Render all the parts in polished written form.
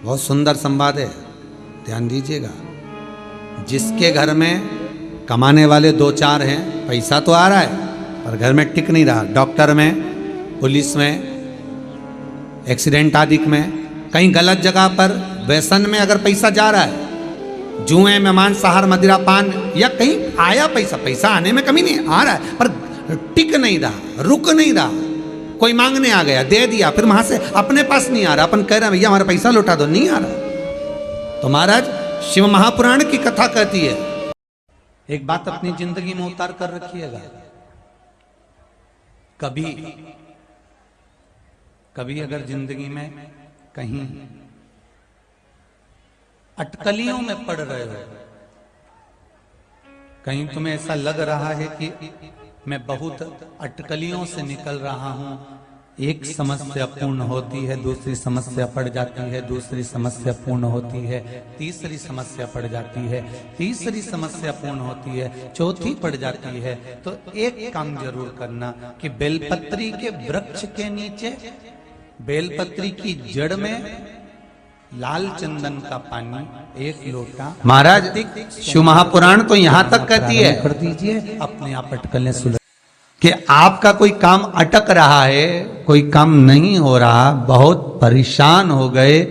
बहुत सुंदर संवाद है, ध्यान दीजिएगा। जिसके घर में कमाने वाले दो चार हैं, पैसा तो आ रहा है पर घर में टिक नहीं रहा, डॉक्टर में, पुलिस में, एक्सीडेंट आदि में, कहीं गलत जगह पर व्यसन में अगर पैसा जा रहा है, जुए में, मांसाहार, मदिरा पान, या कहीं आया पैसा, पैसा आने में कमी नहीं, आ रहा है पर टिक नहीं रहा, रुक नहीं रहा, कोई मांगने आ गया, दे दिया, फिर वहां से अपने पास नहीं आ रहा, अपन कह रहे हैं भैया हमारा पैसा लौटा दो, नहीं आ रहा। तो महाराज शिव महापुराण की कथा कहती है, एक बात अपनी जिंदगी में उतार कर रखिएगा, कभी अगर जिंदगी में कहीं अटकलियों में पड़ रहे हो, कहीं तुम्हें ऐसा लग रहा है कि मैं बहुत अटकलियों से निकल रहा हूं, एक समस्या पूर्ण होती है, दूसरी समस्या पड़ जाती है, दूसरी समस्या पूर्ण होती है, तीसरी समस्या पड़ जाती है, तीसरी समस्या पूर्ण होती है, चौथी पड़ जाती है, तो एक काम जरूर करना कि बेलपत्री के वृक्ष के नीचे, बेलपत्री की जड़ में लाल चंदन का पानी 1 लोटा। महाराज शिव महापुराण तो यहां तक कहती है, कर दीजिए अपने आप अटकलें सुलझ, कि आपका कोई काम अटक रहा है, कोई काम नहीं हो रहा, बहुत परेशान हो गए,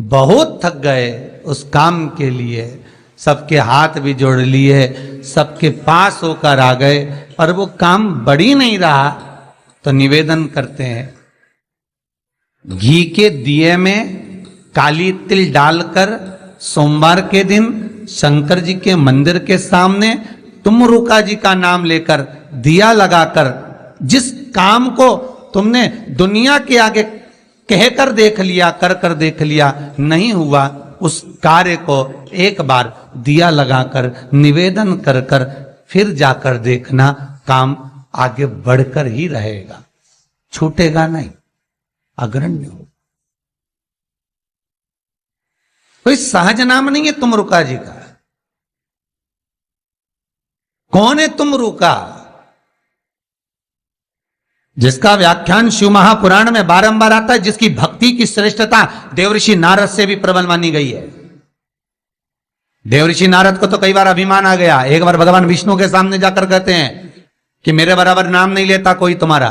बहुत थक गए उस काम के लिए, सबके हाथ भी जोड़ लिए, सबके पास होकर आ गए, पर वो काम बढ़ ही नहीं रहा, तो निवेदन करते हैं, घी के दिए में काली तिल डालकर सोमवार के दिन शंकर जी के मंदिर के सामने तुमरुका जी का नाम लेकर दिया लगाकर, जिस काम को तुमने दुनिया के आगे कहकर देख लिया, कर देख लिया, नहीं हुआ, उस कार्य को एक बार दिया लगाकर निवेदन कर फिर जाकर देखना, काम आगे बढ़कर ही रहेगा, छूटेगा नहीं, अग्रण्य हो। कोई सहज नाम नहीं है तुमरुका जी का। कौन है तुमरुका? जिसका व्याख्यान शिव महापुराण में बारंबार आता है, जिसकी भक्ति की श्रेष्ठता देवऋषि नारद से भी प्रबल मानी गई है। देवऋषि नारद को तो कई बार अभिमान आ गया, एक बार भगवान विष्णु के सामने जाकर कहते हैं कि मेरे बराबर नाम नहीं लेता कोई तुम्हारा।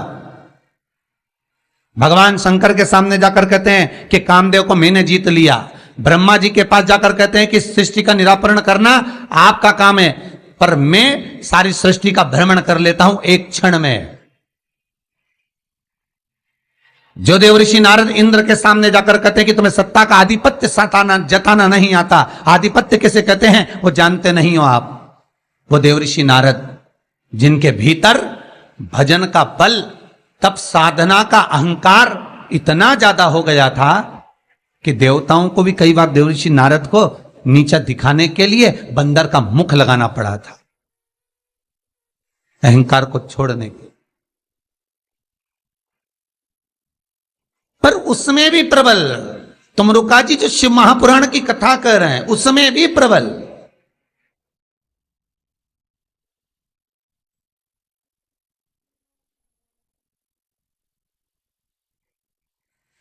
भगवान शंकर के सामने जाकर कहते हैं कि कामदेव को मैंने जीत लिया। ब्रह्मा जी के पास जाकर कहते हैं कि सृष्टि का निराकरण करना आपका काम है, पर मैं सारी सृष्टि का भ्रमण कर लेता हूं एक क्षण में। जो देवऋषि नारद इंद्र के सामने जाकर कहते हैं कि तुम्हें सत्ता का आधिपत्य जताना नहीं आता, आधिपत्य कैसे कहते हैं वो जानते नहीं हो आप, वो देवऋषि नारद जिनके भीतर भजन का बल, तप साधना का अहंकार इतना ज्यादा हो गया था कि देवताओं को भी कई बार देवऋषि नारद को नीचा दिखाने के लिए बंदर का मुख लगाना पड़ा था, अहंकार को छोड़ने के। पर उसमें भी प्रबल, तुमरुका जी जो शिव महापुराण की कथा कर रहे हैं उसमें भी प्रबल,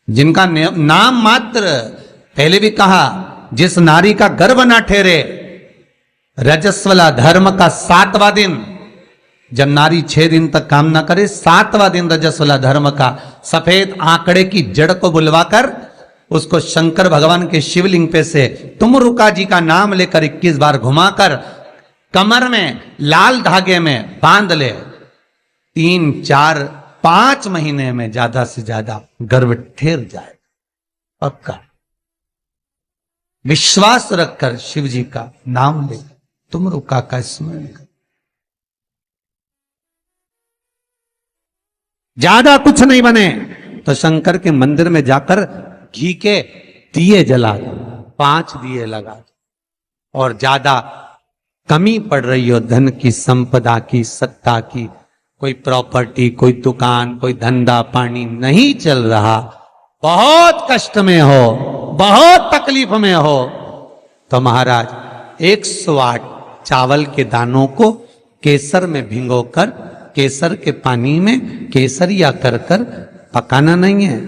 जिनका नाम मात्र, पहले भी कहा, जिस नारी का गर्भ ना ठहरे, रजस्वला धर्म का 7वां दिन, जब नारी 6 दिन तक काम ना करे, 7वां दिन रजस्वला धर्म का, सफेद आंकड़े की जड़ को बुलवाकर उसको शंकर भगवान के शिवलिंग पे से तुमरुका जी का नाम लेकर 21 बार घुमाकर कमर में लाल धागे में बांध ले, 3, 4, 5 महीने में ज्यादा से ज्यादा गर्भ ठहर जाए, पक्का। विश्वास रखकर शिव जी का नाम ले, तुमरुका का स्मरण कर, ज्यादा कुछ नहीं बने तो शंकर के मंदिर में जाकर घी के दिए जला दो, 5 दिए लगा दो, और ज्यादा कमी पड़ रही हो धन की, संपदा की, सत्ता की, कोई प्रॉपर्टी, कोई दुकान, कोई धंधा पानी नहीं चल रहा, बहुत कष्ट में हो, बहुत तकलीफ में हो, तो महाराज 108 चावल के दानों को केसर में भिगोकर, केसर के पानी में केसरिया कर पकाना नहीं है,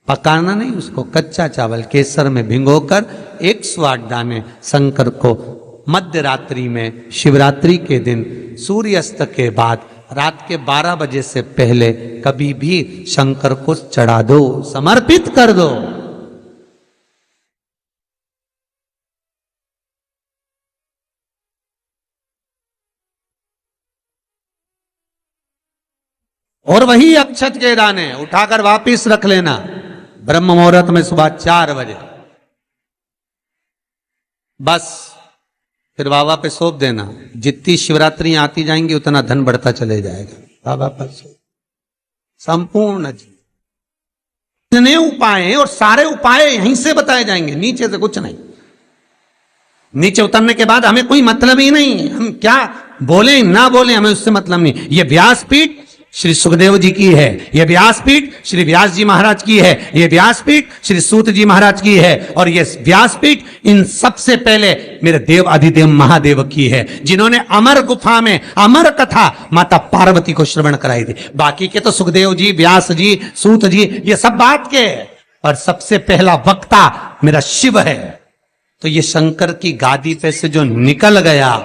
पकाना नहीं, उसको कच्चा चावल केसर में भिगोकर 108 दाने शंकर को मध्य रात्रि में शिवरात्रि के दिन सूर्यास्त के बाद रात के 12 बजे से पहले कभी भी शंकर को चढ़ा दो, समर्पित कर दो। और वही अक्षत के दाने उठाकर वापिस रख लेना ब्रह्म मुहूर्त में सुबह 4 बजे, बस फिर बाबा पे सौंप देना। जितनी शिवरात्रि आती जाएंगी उतना धन बढ़ता चले जाएगा। बाबा पर संपूर्ण जितने उपाय हैं और सारे उपाय यहीं से बताए जाएंगे, नीचे से कुछ नहीं। नीचे उतरने के बाद हमें कोई मतलब ही नहीं, हम क्या बोले ना बोले हमें उससे मतलब नहीं। ये व्यासपीठ श्री सुखदेव जी की है, यह व्यासपीठ श्री व्यास जी महाराज की है, यह व्यासपीठ श्री सूत जी महाराज की है, और यह व्यासपीठ इन सबसे पहले मेरे देव अधिदेव महादेव की है, जिन्होंने अमर गुफा में अमर कथा माता पार्वती को श्रवण कराई थी। बाकी के तो सुखदेव जी, व्यास जी, सूत जी, ये सब बात के, और सबसे पहला वक्ता मेरा शिव है। तो ये शंकर की गादी पे से जो निकल गया,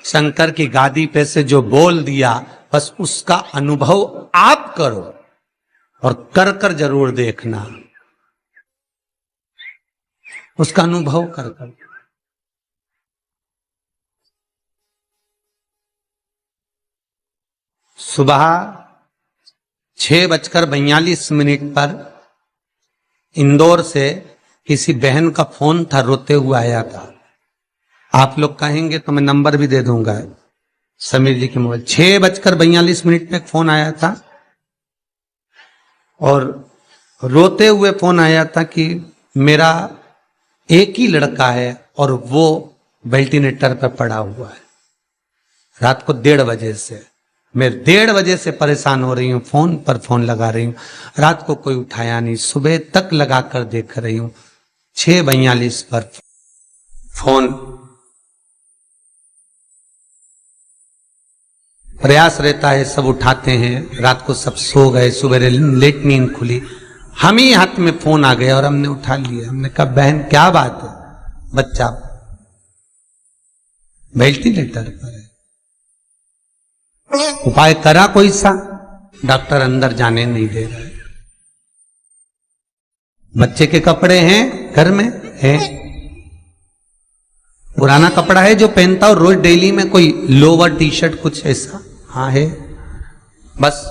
शंकर की गादी पे से जो बोल दिया, बस उसका अनुभव आप करो और कर कर जरूर देखना, उसका अनुभव कर कर। सुबह 6:42 पर इंदौर से किसी बहन का फोन था, रोते हुए आया था। आप लोग कहेंगे तो मैं नंबर भी दे दूंगा, समीर जी के मोबाइल। 6:42 पे फोन आया था और रोते हुए फोन आया था कि मेरा एक ही लड़का है और वो वेंटिलेटर पर पड़ा हुआ है। रात को 1:30 बजे से मैं 1:30 बजे से परेशान हो रही हूँ, फोन पर फोन लगा रही हूँ, रात को कोई उठाया नहीं, सुबह तक लगा कर देख रही हूँ। 6:42 पर फोन, प्रयास रहता है सब उठाते हैं, रात को सब सो गए, सुबह लेट नींद खुली, हम ही हाथ में फोन आ गया और हमने उठा लिया। हमने कहा बहन क्या बात है, बच्चा वेंटिलेटर पर है, उपाय करा कोई सा? डॉक्टर अंदर जाने नहीं दे रहा है। बच्चे के कपड़े हैं घर में है, पुराना कपड़ा है जो पहनता और रोज डेली में कोई लोवर टी शर्ट कुछ ऐसा, हाँ है, बस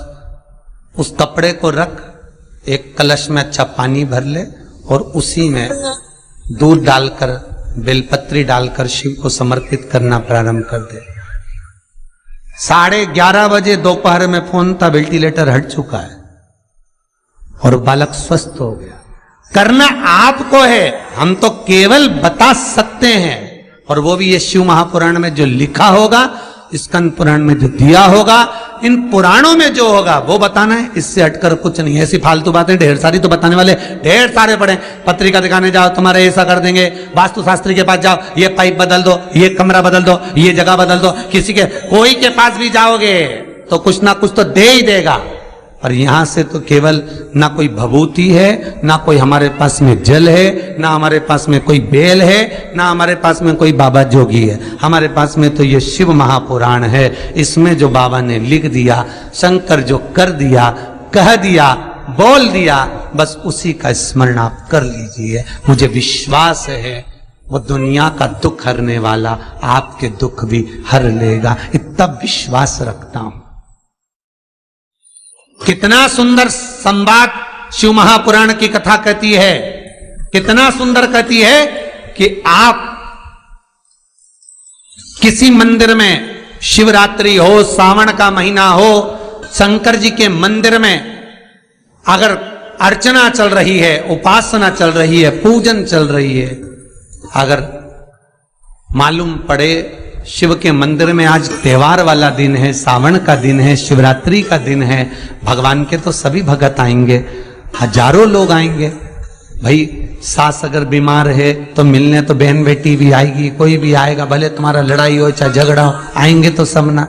उस कपड़े को रख, एक कलश में अच्छा पानी भर ले और उसी में दूध डालकर बेलपत्री डालकर शिव को समर्पित करना प्रारंभ कर दे। 11:30 बजे दोपहर में फोन था, वेंटिलेटर हट चुका है और बालक स्वस्थ हो गया। करना आपको है, हम तो केवल बता सकते हैं, और वो भी ये शिव महापुराण में जो लिखा होगा, स्कंद पुराण में जो दिया होगा, इन पुराणों में जो होगा वो बताना है, इससे हटकर कुछ नहीं। ऐसी फालतू बातें ढेर सारी तो बताने वाले ढेर सारे पड़े। पत्रिका दिखाने जाओ, तुम्हारे ऐसा कर देंगे, वास्तुशास्त्री के पास जाओ, ये पाइप बदल दो, ये कमरा बदल दो, ये जगह बदल दो, किसी के कोई के पास भी जाओगे तो कुछ ना कुछ तो दे ही देगा। और यहां से तो केवल ना कोई भभूति है, ना कोई हमारे पास में जल है, ना हमारे पास में कोई बेल है, ना हमारे पास में कोई बाबा जोगी है। हमारे पास में तो ये शिव महापुराण है। इसमें जो बाबा ने लिख दिया, शंकर जो कर दिया, कह दिया, बोल दिया, बस उसी का स्मरण आप कर लीजिए। मुझे विश्वास है वो दुनिया का दुख हरने वाला आपके दुख भी हर लेगा, इतना विश्वास रखता हूं। कितना सुंदर संवाद शिव महापुराण की कथा कहती है, कितना सुंदर कहती है कि आप किसी मंदिर में शिवरात्रि हो, सावन का महीना हो, शंकर जी के मंदिर में अगर अर्चना चल रही है, उपासना चल रही है, पूजन चल रही है, अगर मालूम पड़े शिव के मंदिर में आज त्योहार वाला दिन है, सावन का दिन है, शिवरात्रि का दिन है, भगवान के तो सभी भगत आएंगे, हजारों लोग आएंगे। भाई सास अगर बीमार है तो मिलने तो बहन बेटी भी आएगी, कोई भी आएगा, भले तुम्हारा लड़ाई हो चाहे झगड़ा हो, आएंगे तो सब ना।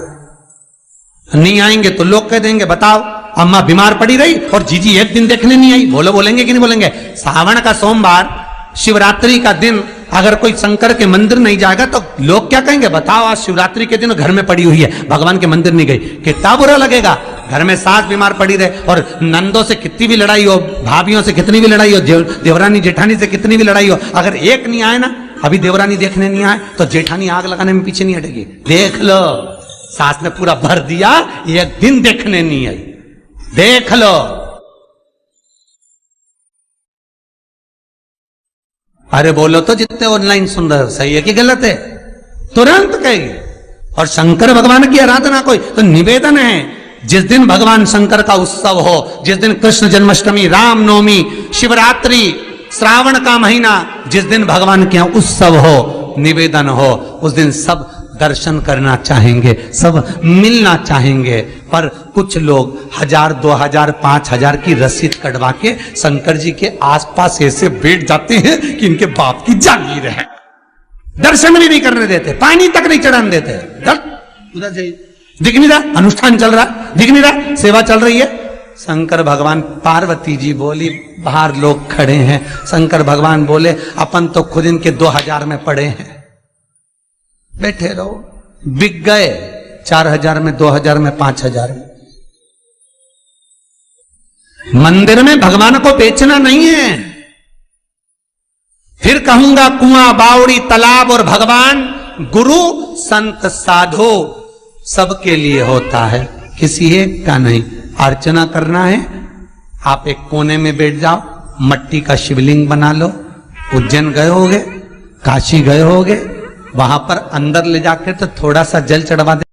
नहीं आएंगे तो लोग कह देंगे बताओ अम्मा बीमार पड़ी रही और जीजी एक दिन देखने नहीं आई, बोलेंगे कि नहीं बोलेंगे? सावन का सोमवार, शिवरात्रि का दिन अगर कोई शंकर के मंदिर नहीं जाएगा तो लोग क्या कहेंगे? बताओ, आज शिवरात्रि के दिन घर में पड़ी हुई है, भगवान के मंदिर नहीं गई, कितना बुरा लगेगा। घर में सास बीमार पड़ी रहे और नंदों से कितनी भी लड़ाई हो, भाभियों से कितनी भी लड़ाई हो, देवरानी जेठानी से कितनी भी लड़ाई हो, अगर एक नहीं आए ना, अभी देवरानी देखने नहीं आए तो जेठानी आग लगाने में पीछे नहीं हटेगी। देख लो, सास ने पूरा भर दिया, एक दिन देखने नहीं आई, देख लो। अरे बोलो तो जितने ऑनलाइन सुन रहे हो, सही है कि गलत है? तुरंत कहेगी। और शंकर भगवान की आराधना कोई तो निवेदन है, जिस दिन भगवान शंकर का उत्सव हो, जिस दिन कृष्ण जन्माष्टमी, रामनवमी, शिवरात्रि, श्रावण का महीना, जिस दिन भगवान के यहाँ उत्सव हो, निवेदन हो, उस दिन सब दर्शन करना चाहेंगे, सब मिलना चाहेंगे। पर कुछ लोग 1000, 2000, 5000 की रसीद कटवा के शंकर जी के आसपास ऐसे बैठ जाते हैं कि इनके बाप की जागीर है, दर्शन भी नहीं करने देते, पानी तक नहीं चढ़ाने देते। उधर जाइए, दिख नहीं रहा, अनुष्ठान चल रहा, दिख नहीं रहा, सेवा चल रही है। शंकर भगवान, पार्वती जी बोली बाहर लोग खड़े हैं, शंकर भगवान बोले अपन तो खुद इनके 2000 में पड़े हैं, बैठे रहो। बिक गए 4000 में, 2000 में, 5000 में। मंदिर में भगवान को बेचना नहीं है। फिर कहूंगा कुआं, बावड़ी, तालाब और भगवान, गुरु, संत, साधु सबके लिए होता है, किसी एक का नहीं। अर्चना करना है, आप एक कोने में बैठ जाओ, मट्टी का शिवलिंग बना लो। उज्जैन गए होगे, काशी गए होगे, वहां पर अंदर ले जाकर तो थोड़ा सा जल चढ़वा दे।